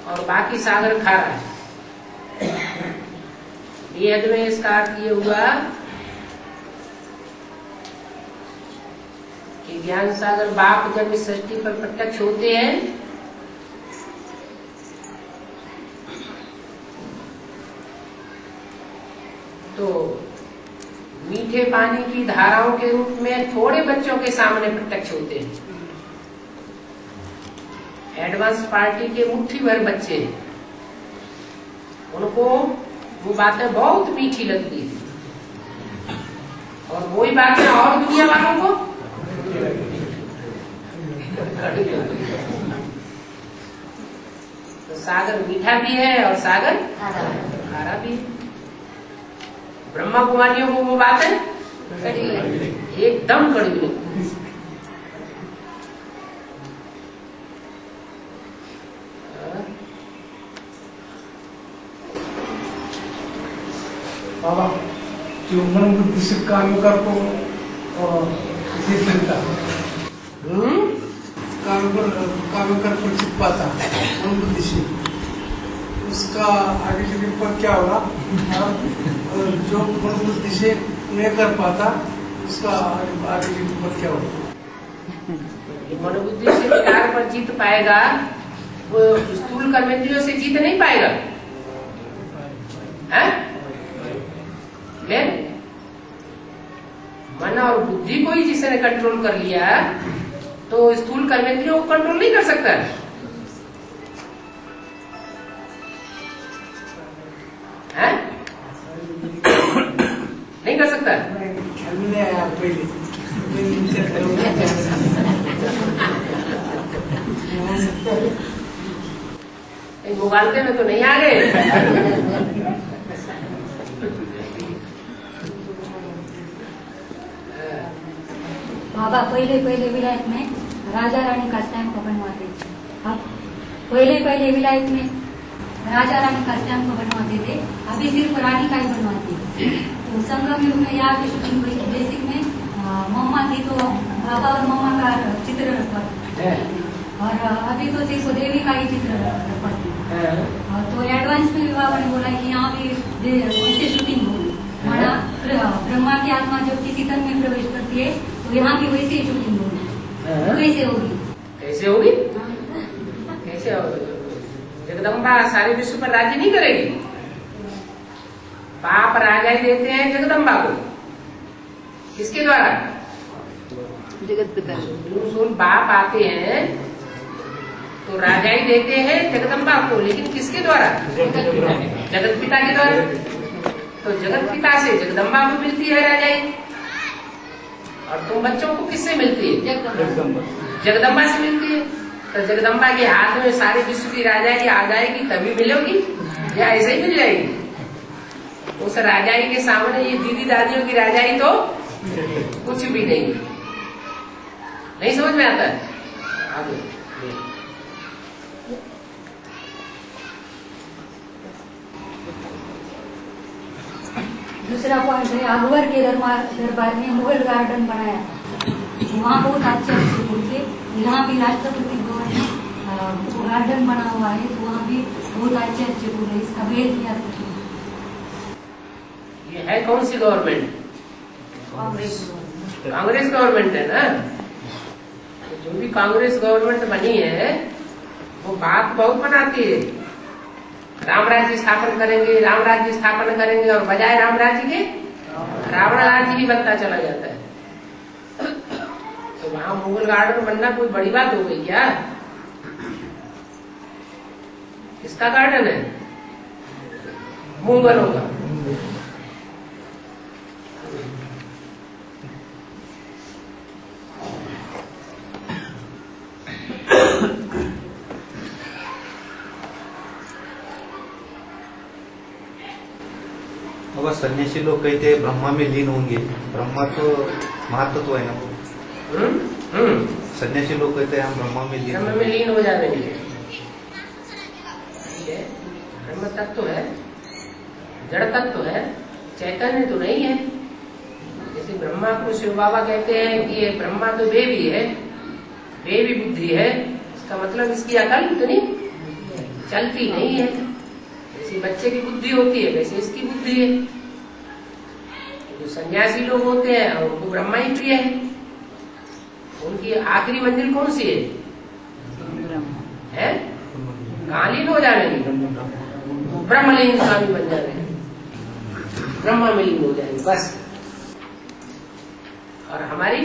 और बाकी सागर खारा है। वेद में इसका अर्थ ये हुआ कि ज्ञान सागर बाप जब इस सृष्टि पर प्रत्यक्ष होते हैं तो मीठे पानी की धाराओं के रूप में थोड़े बच्चों के सामने प्रत्यक्ष होते हैं। एडवांस पार्टी के मुट्ठी भर बच्चे उनको वो बातें बहुत मीठी लगती थी और वही बातें और दुनिया वालों को तो सागर मीठा भी है और सागर खारा भी है। ब्रह्मा कुमारियों को वो बातें एकदम कड़वी लगती। बाबा जो मन बुद्धि से काम कर को इसी चिंता काम कर को छिपाता मन बुद्धि से उसका आगे चलने पर क्या होगा और जो मन बुद्धि से नहीं कर पाता उसका आगे चलने पर क्या होगा। मन बुद्धि से विकार पर जीत पाएगा वो स्थूल कर्मेंद्रियों से जीत नहीं पाएगा है? मन और बुद्धि को ही जिसने कंट्रोल कर लिया तो स्थूल कर्मेंद्रियों को कंट्रोल नहीं कर सकता है? नहीं कर सकता। मुगालते में तो नहीं आ गए। बाबा पहले विलायत में राजा रानी का स्टैम्प को बनवाते थे। अब पहले विलायत में राजा रानी का स्टैम्प को बनवाते थे, अभी सिर्फ रानी का ही बनवाते थे। तो संगम युग में यहाँ की शूटिंग हुई। बेसिक में मम्मा थी तो बाबा और मम्मा का चित्र पड़ती और अभी तो सिर्फ देवी का ही चित्र पड़ती। तो एडवांस में बाबा ने बोला कि यहाँ भी ऐसे शूटिंग होगी। माना ब्रह्मा की आत्मा जब किसी तन में प्रवेश करती है तो यहाँ भी वैसे ही शूटिंग होगी। कैसे होगी? कैसे होगी? कैसे होगी? जगदम्बा सारे विश्व पर राज्य नहीं करेगी। बाप राजा ही देते हैं जगदम्बा को। किसके द्वारा? जगत पिता। बाप आते हैं तो राजा ही देते हैं जगदम्बा को, लेकिन किसके द्वारा? जगत पिता के द्वारा। तो जगत पिता से जगदम्बा को मिलती है राजाई और तुम बच्चों को किससे मिलती है? जगदम्बा से मिलती है। तो जगदम्बा के हाथ में सारे विश्व की राजाई आ जाएगी तभी मिलोगी या ऐसे ही मिल जाएगी? उस राजाई के सामने ये दीदी दादियों की राजाई तो कुछ भी नहीं समझ में आता है। आगे दूसरा पॉइंट है अकबर के दरबार में मुगल गार्डन बनाया था। वहाँ बहुत अच्छे फूल थे। यहाँ भी राष्ट्रपति भवन में गार्डन बना हुआ है तो वहाँ भी बहुत अच्छे फूल है। इसका बेल किया था। ये है कौन सी गवर्नमेंट? कांग्रेस गवर्नमेंट है ना। जो भी कांग्रेस गवर्नमेंट बनी है वो बात बहुत बनाती है। राम राज्य स्थापन करेंगे, राम राज्य स्थापन करेंगे और बजाय राम राज्य के रावण राज्य ही बनता चला जाता है। तो वहाँ मुगल गार्डन बनना कोई बड़ी बात हो गई क्या? किसका गार्डन है? मुगलों का। अब सन्यासी लोग कहते हैं ब्रह्मा में लीन होंगे। ब्रह्मा तो महातत्व है ना वो। सन्यासी लोग कहते हैं हम ब्रह्मा में लीन हो जाएंगे। ब्रह्म तत्व है, जड़ तत्व है, चैतन्य तो नहीं है। ब्रह्मा को शिव बाबा कहते हैं कि ये ब्रह्मा तो बेबी है, बेबी बुद्धि है, इसका मतलब इसकी अकल इतनी चलती नहीं है। जैसे बच्चे की बुद्धि होती है वैसे इसकी बुद्धि है। जो सन्यासी लोग होते हैं उनको ब्रह्मा ही प्रिय है। उनकी आखिरी मंजिल कौन सी है? कालीन हो जाएंगे, ब्रह्मलिंग स्वामी बन जाएंगे, ब्रह्मा में लीन हो जाएंगे बस। और हमारी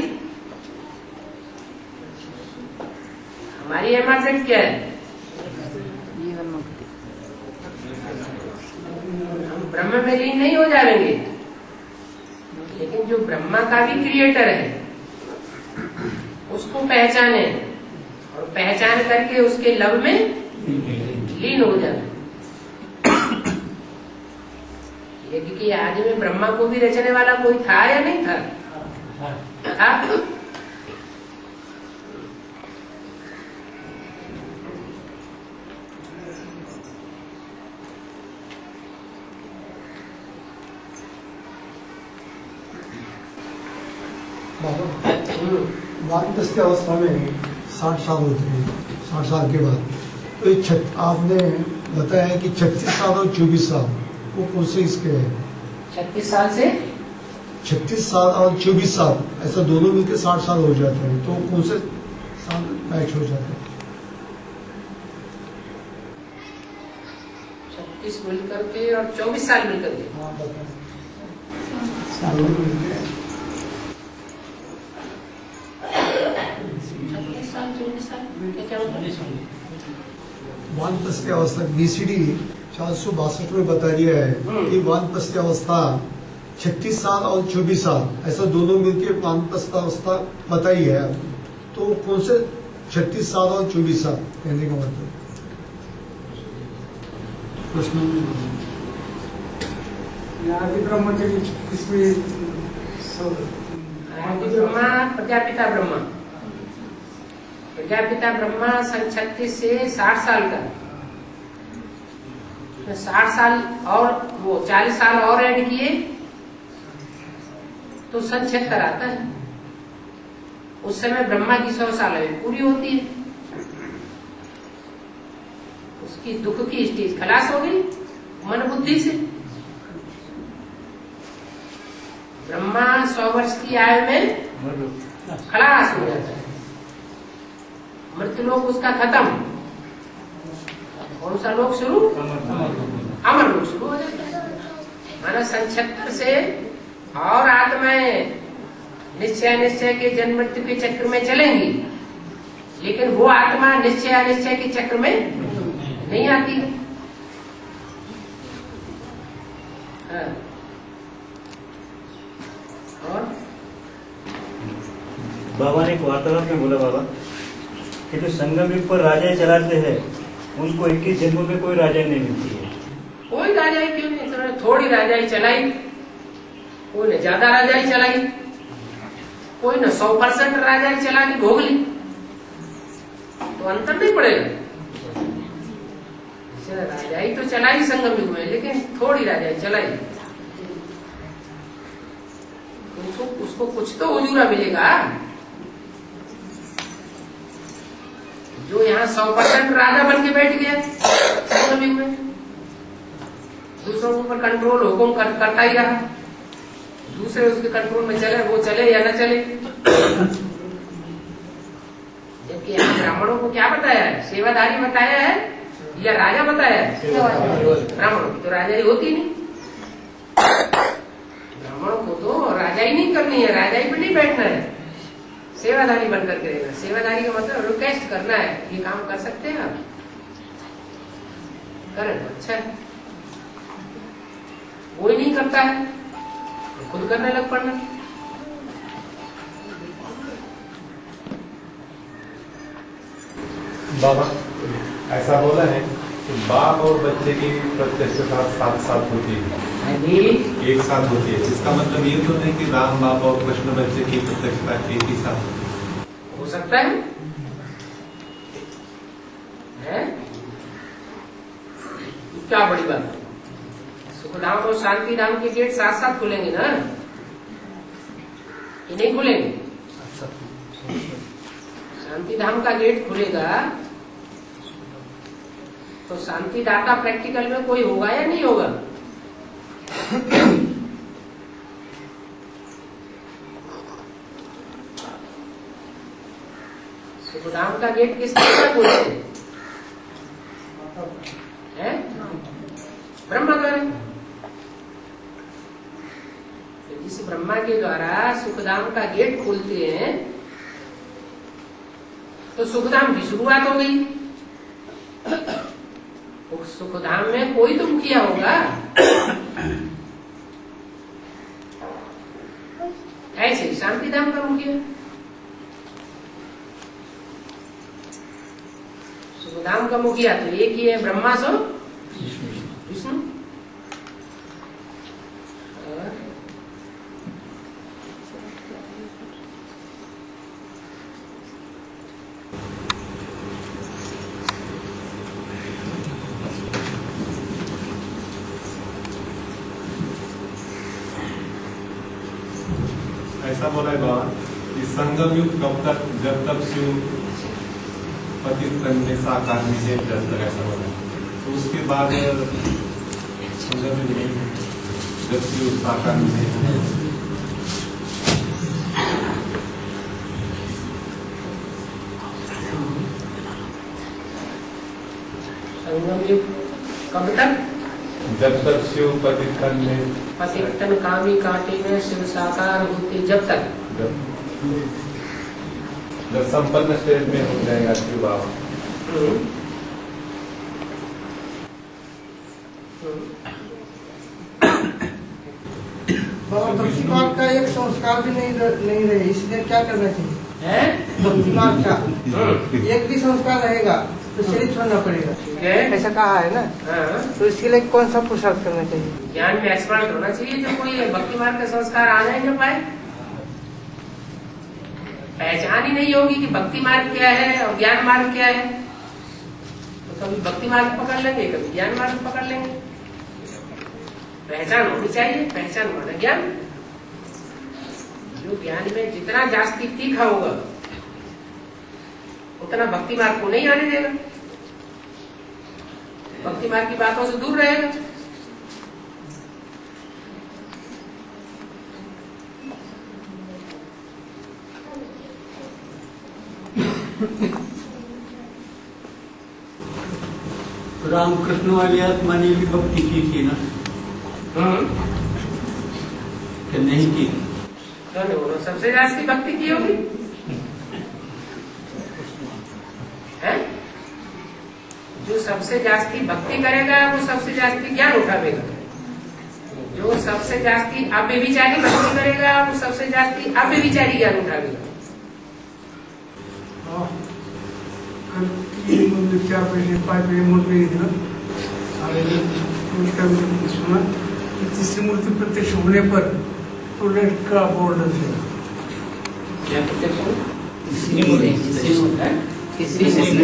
एमार्जेंट क्या है? हम ब्रह्म में लीन नहीं हो जाएंगे, लेकिन जो ब्रह्मा का भी क्रिएटर है उसको पहचाने और पहचान करके उसके लव में लीन हो जाए। क्योंकि आदि में ब्रह्मा को भी रचने वाला कोई था या नहीं था? था। वानप्रस्थ अवस्था में 60 साल होते हैं, 60 साल के बाद तो ये आपने बताया है कि 36 साल और 24 साल वो कौन से इसके हैं? 36 साल से 36 साल और 24 साल ऐसा दोनों मिलकर 60 साल हो जाते हैं, तो कौन से साल मैच हो जाते हैं? 36 मिलकर के और 24 साल मिलकर के। हाँ बताएं। वानप्रस्थ अवस्था BCD 462 में बता दिया है कि वानप्रस्थ अवस्था 36 साल और 24 साल ऐसा दोनों मिलकर वानप्रस्थ अवस्था बताई है। तो कौन से 36 साल और 24 साल कहने का मतलब प्रश्न? आदि ब्रह्म के इसमें आदि ब्रह्मा प्रजापिता ब्रह्मा, प्रजापिता ब्रह्मा सन 36 से 60 साल का, 60 साल और वो 40 साल और ऐड किए तो सन 76 आता है। उस समय ब्रह्मा की 100 साल आयु पूरी होती है। उसकी दुख की स्टेज खलास हो गई मन बुद्धि से। ब्रह्मा 100 वर्ष की आयु में खलास हो जाता है, मृत्यु लोक उसका खत्म, कौन सा लोक शुरू? अमर लोक शुरू हो जाता है। माना सन 76 से और आत्माएं निश्चय के जन्म मृत्यु के चक्र में चलेंगी, लेकिन वो आत्मा निश्चय के चक्र में नहीं आती है। हाँ। और बाबा ने एक वार्तालाप में बोला बाबा कि जो संगम युग पर राजाएं चलाते हैं उनको 21 जन्मों में कोई राजाएं नहीं मिलती है। कोई राजाई क्यों नहीं चलाई? थोड़ी राजाई चलाई, कोई ने ज्यादा राजाई चलाई, कोई ने 100% राजाई चला के भोग ली, तो अंतर नहीं पड़ेगा। राजाई तो चलाई संगम युग में, लेकिन थोड़ी राजाई चलाई, उसको कुछ तो उजूरा मिलेगा। जो यहाँ 100% राजा बन के बैठ गया संगम युग में, दूसरों के ऊपर कंट्रोल हुकुम करता ही रहा, दूसरे उसके कंट्रोल में चले, वो चले या न चले। जबकि यहाँ ब्राह्मणों को क्या बताया है? सेवाधारी बताया है या राजा बताया है? ब्राह्मणों की तो राजाई होती नहीं। ब्राह्मणों को तो राजाई नहीं करनी है, राजाई पे नहीं बैठना है, सेवाधारी बनकर के रहना। सेवाधारी का मतलब रिक्वेस्ट करना है, ये काम कर सकते हैं आप, करें तो अच्छा है। वो ही नहीं करता है तो खुद करने लग पड़ना। बाबा ऐसा बोला है कि बाप और बच्चे की प्रत्यक्षता साथ साथ होती है, एक साथ होती है। इसका मतलब ये तो नहीं कि राम बाप और कृष्ण बच्चे की प्रत्यक्षता एक ही साथ हो सकता है? क्या बड़ी बात है? सुखधाम और शांति धाम के गेट साथ साथ खुलेंगे ना। कि नहीं खुलेंगे? शांति धाम का गेट खुलेगा तो शांतिदाता प्रैक्टिकल में कोई होगा या नहीं होगा? सुखधाम का गेट किस तरह खोलते हैं? ब्रह्मा द्वारा। जिस ब्रह्मा के द्वारा सुखधाम का गेट खोलते हैं तो सुखधाम की शुरुआत हो गई। सुखधाम में कोई तो मुखिया होगा। ऐसे ही शांतिधाम का मुखिया। सुखधाम का मुखिया तो एक ही है, ब्रह्मा सो विष्णु। ऐसा बोला है बाबा कि संगम युग कब तक, जब तक शिव पतित तन में साकार निषेध कर तक, ऐसा बोला है। तो उसके बाद संगम युग नहीं, जब शिव साकार निषेध। संगम युग कब तक? जब तक शिव पतित तन में, पतितन कामी कांटे में शिव साकार होते जब तक, जब संपन्न स्टेज में हो जाएगा शिव बाबा। बाबा भक्ति मार्ग का एक संस्कार भी नहीं रहे, इसलिए क्या करना चाहिए? भक्ति मार्ग का एक भी संस्कार रहेगा तो शरीर छोड़ना पड़ेगा, ऐसा कहा है ना। तो इसके लिए कौन सा पुरुषार्थ करना चाहिए? ज्ञान में एक्सपर्ट होना चाहिए जो कोई भक्ति मार्ग का संस्कार आ जाए न पाए। पहचान ही नहीं होगी कि भक्ति मार्ग क्या है और ज्ञान मार्ग क्या है। तो कभी भक्ति मार्ग पकड़ लेंगे, कभी ज्ञान मार्ग पकड़ लेंगे। पहचान होनी चाहिए, पहचान माना ज्ञान। जो ज्ञान में जितना जास्ती तीखा होगा उतना भक्ति मार्ग को नहीं आने देगा, भक्ति मार्ग की बातों से दूर रहेगा। रामकृष्ण वाली आत्मा ने भी भक्ति की थी ना? कि नहीं की? सबसे जास्ती भक्ति की होगी है? जो सबसे जास्ती भक्ति करेगा वो सबसे जास्ती ज्ञान उठावेगा। जो सबसे जास्ती अव्यभिचारी भक्ति करेगा वो सबसे जास्ती अव्यभिचारी ज्ञान उठावेगा। क्या पहले 5 बजे मूर्ति गई थी ना, उसका सुना कि तीसरी मूर्ति प्रत्यक्ष होने पर टॉयलेट का बोर्ड लगेगा। क्या प्रत्यक्ष हो? तीसरी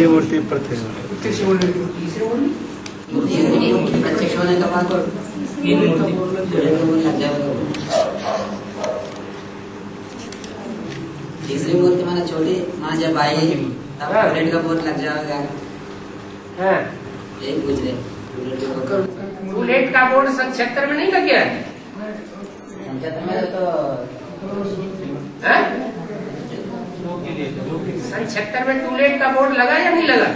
मूर्ति प्रत्यक्ष होने प्रत्यक्ष होने के बाद तीसरी मूर्ति मैंने छोड़ी, वहाँ जब आई तब टॉयलेट का बोर्ड लग जाएगा। यही पूछ रहे। टूलेट का बोर्ड सन 76 में नहीं लग गया? 76 में तो सन 76 में टूलेट का बोर्ड लगा या नहीं लगा?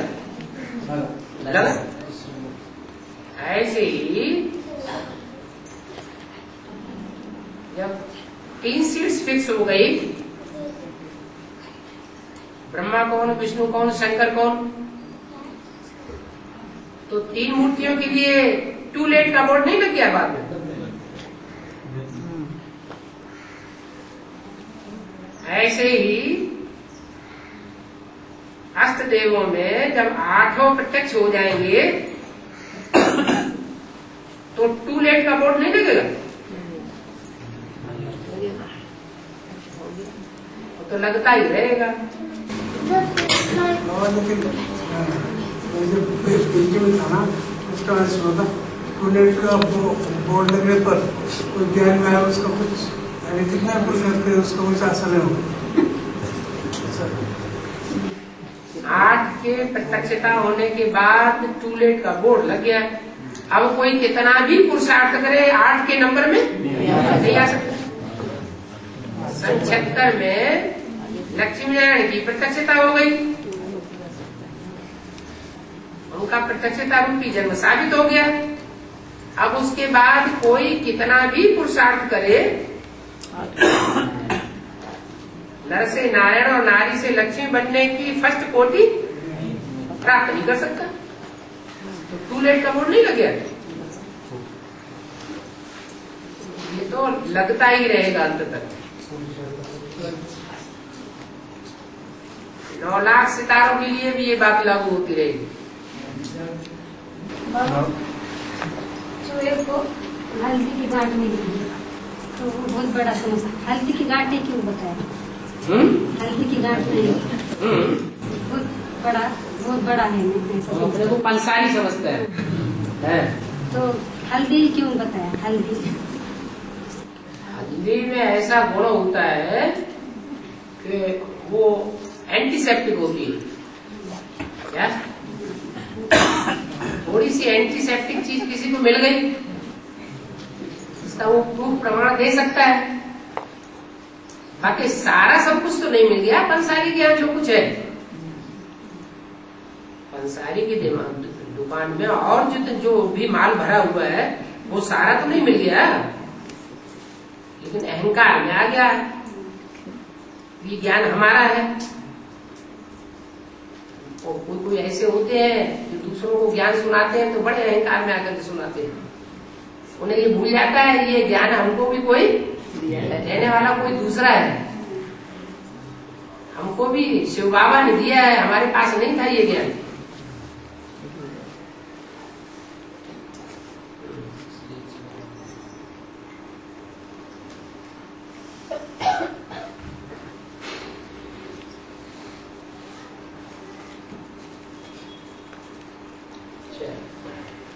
लगा। ऐसे ही जब 3 सीट्स फिक्स हो गई, ब्रह्मा कौन, विष्णु कौन, शंकर कौन, तो 3 मूर्तियों के लिए टूलेट का बोर्ड नहीं लग गया बाद में? ऐसे ही अष्ट देवों में जब 8 प्रत्यक्ष हो जाएंगे तो टूलेट का बोर्ड नहीं लगेगा? तो लगता ही रहेगा। लेकिन था ना, उसका सुना था टॉयलेट का बोर्ड लगने पर कोई ज्ञान में आया, उसका कुछ यानी कितना पुरुषार्थ करे उसका वैसा असर नहीं होगा। 8 के प्रत्यक्षता होने के बाद टूलेट का बोर्ड लग गया। अब कोई कितना भी पुरुषार्थ करे 8 के नंबर में नहीं आ सकता। 76 में लक्ष्मी नारायण की प्रत्यक्षता हो गई, उनका प्रत्यक्षता रूपी जन्म साबित हो गया। अब उसके बाद कोई कितना भी पुरुषार्थ करे नर से नारायण और नारी से लक्ष्मी बनने की फर्स्ट कोटि प्राप्त नहीं कर सकता। तो टूलेट का बोर्ड नहीं लग गया, ये तो लगता ही रहेगा अंत तक। 9 लाख सितारों के लिए भी ये बात लागू होती रहेगी। चूहे को हल्दी की गांठ में ली तो वो बहुत बड़ा समस्या। हल्दी की गांठ नहीं क्यों बताया? हल्दी की गांठ नहीं, बहुत बड़ा है। अपने को पंसारी समझता है। तो हल्दी क्यों बताया? हल्दी में ऐसा गुण होता है कि वो एंटीसेप्टिक होती है। क्या थोड़ी सी एंटीसेप्टिक चीज किसी को मिल गई, इसका वो प्रूफ प्रमाण दे सकता है। बाकी सारा सब कुछ तो नहीं मिल गया पंसारी के यहाँ जो कुछ है। पंसारी की दुकान में और जो भी माल भरा हुआ है वो सारा तो नहीं मिल गया, लेकिन अहंकार में आ गया ये ज्ञान हमारा है। और कोई ऐसे होते हैं जो दूसरों को ज्ञान सुनाते हैं तो बड़े अहंकार में आकर के सुनाते हैं। उन्हें ये भूल जाता है ये ज्ञान हमको भी कोई देने वाला कोई दूसरा है। हमको भी शिव बाबा ने दिया है, हमारे पास नहीं था ये ज्ञान।